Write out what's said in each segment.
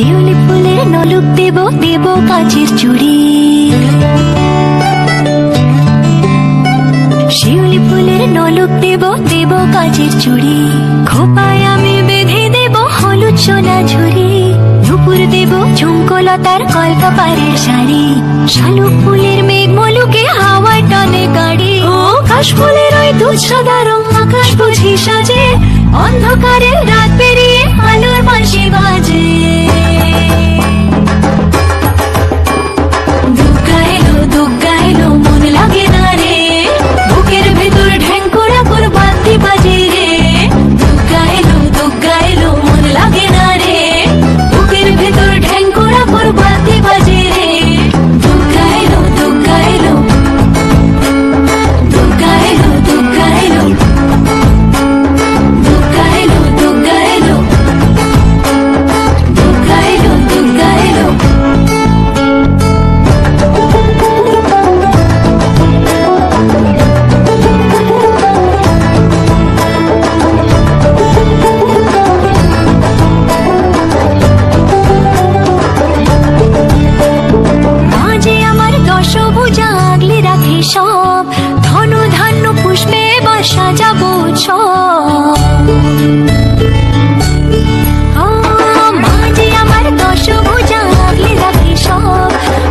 শিউলি ফুলের নলুক দেব দেব কাচের চুড়ি, শিউলি ফুলের নলুক দেব দেব কাচের চুড়ি, খোপায় আমি বেঁধে দেব হলুদ সোনা ঝুড়ি, নুপুর দেব ঝুমকোলতার কল্পপাড়ের শাড়ি, শালুক ফুলের মেঘ মলুকে হাওয়ার টানে গাড়ি, ও কাশ ফুলের ওই দুধ সাদা রং আকাশ বুঝি সাজে, অন্ধকারে রাত পেরিয়ে আলোর বাঁশি বাজে। দুগ্গা এলো মন লাগে না রে, বুকের ভেতর ঢ্যাঙ্কড়া করে বাতি বাজে রে। দুগ্গা এলো মন লাগে না রে, বুকের ভেতর ঢ্যাঙ্কড়া করে বাতি বাজে রে। দুগ্গা এলো দুগ্গা এলো দুগ্গা এলো দুগ্গা এলো দুগ্গা এলো দুগ্গা এলো দুগ্গা এলো দুগ্গা এলো। মাঝে আমার দশভুজা আগলে রাখে সব, ধন ধান্য পুষ্পে বা সাজাবো সব। মাঝে আমার দশভুজা আগলে রাখে সব,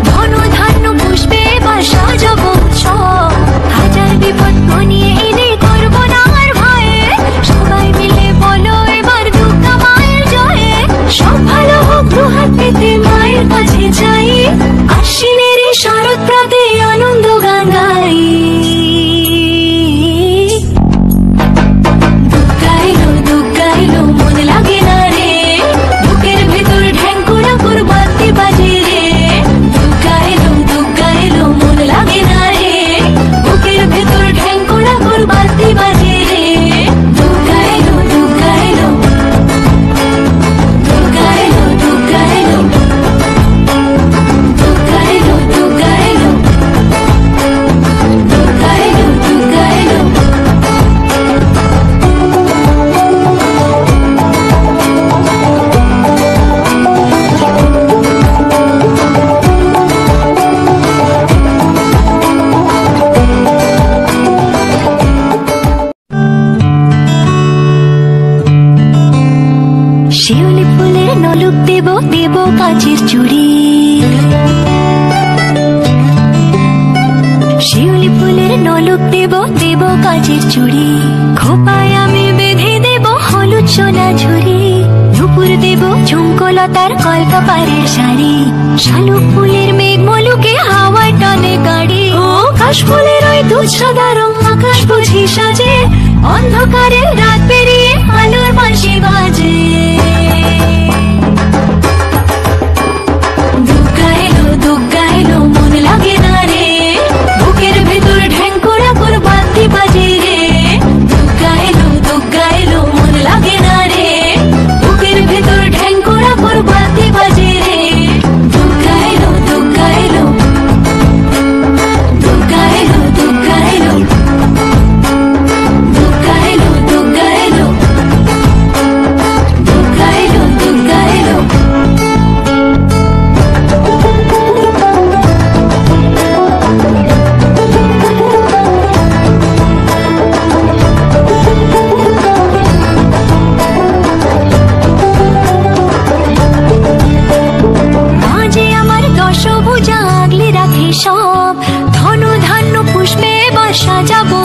ধন ধান্য পুষ্পে বা সাজাবো সব। হাজার বিপদ ঘনিয়ে এলে করবো না আর ভয়ে, সবাই মিলে বলো এবার দুর্গা মায়ের জয়ে। সব ভালো হোক দুহাত পেতে মায়ের কাছে যাই, আশ্বিনের এই শরৎ প্রাতে আনন্দ গান গাই। দুগ্গা এলো মন লাগে না রে, বুকের ভেতর ঢ্যাঙ্কড়া করে বাতি বাজে রে। দুগ্গা এলো মন লাগে না রে, বুকের ভেতর ঢ্যাঙ্কড়া করে বাতি বাজে রে। দুগ্গা এলো দুগ্গা এলো দুগ্গা এলো দুগ্গা এলো দুগ্গা এলো দুগ্গা এলো দুগ্গা এলো দুগ্গা এলো। শিউলি ফুলের নলুক দেব দেব কাচের চুড়ি, শিউলি ফুলের নলুক দেব দেব কাচের চুড়ি, খোপায় আমি বেঁধে দেব হলুদ সোনা ঝুড়ি, নুপুর দেব ঝুমকোলতার কল্পপাড়ের শাড়ি, শালুক ফুলের মেঘ মলুকে হাওয়ার টানে গাড়ি, ও কাশ ফুলের ওই দুধ সাদা রং আকাশ বুঝি সাজে, অন্ধকারে রাত পেরিয়ে আলোর বাঁশি বাজে। দুগ্গা এলো মন লাগে না রে, বুকের ভেতর ঢ্যাঙ্কড়া করে বাতি বাজে রে। দুগ্গা এলো মন লাগে না রে, বুকের ভেতর ঢ্যাঙ্কড়া করে বাতি বাজে রে। দুগ্গা এলো দুগ্গা এলো দুগ্গা এলো দুগ্গা এলো দুগ্গা এলো দুগ্গা এলো দুগ্গা এলো দুগ্গা এলো। মাঝে আমার দশভুজা আগলে রাখে সব, ধন ধান্য পুষ্পে বা সাজাবো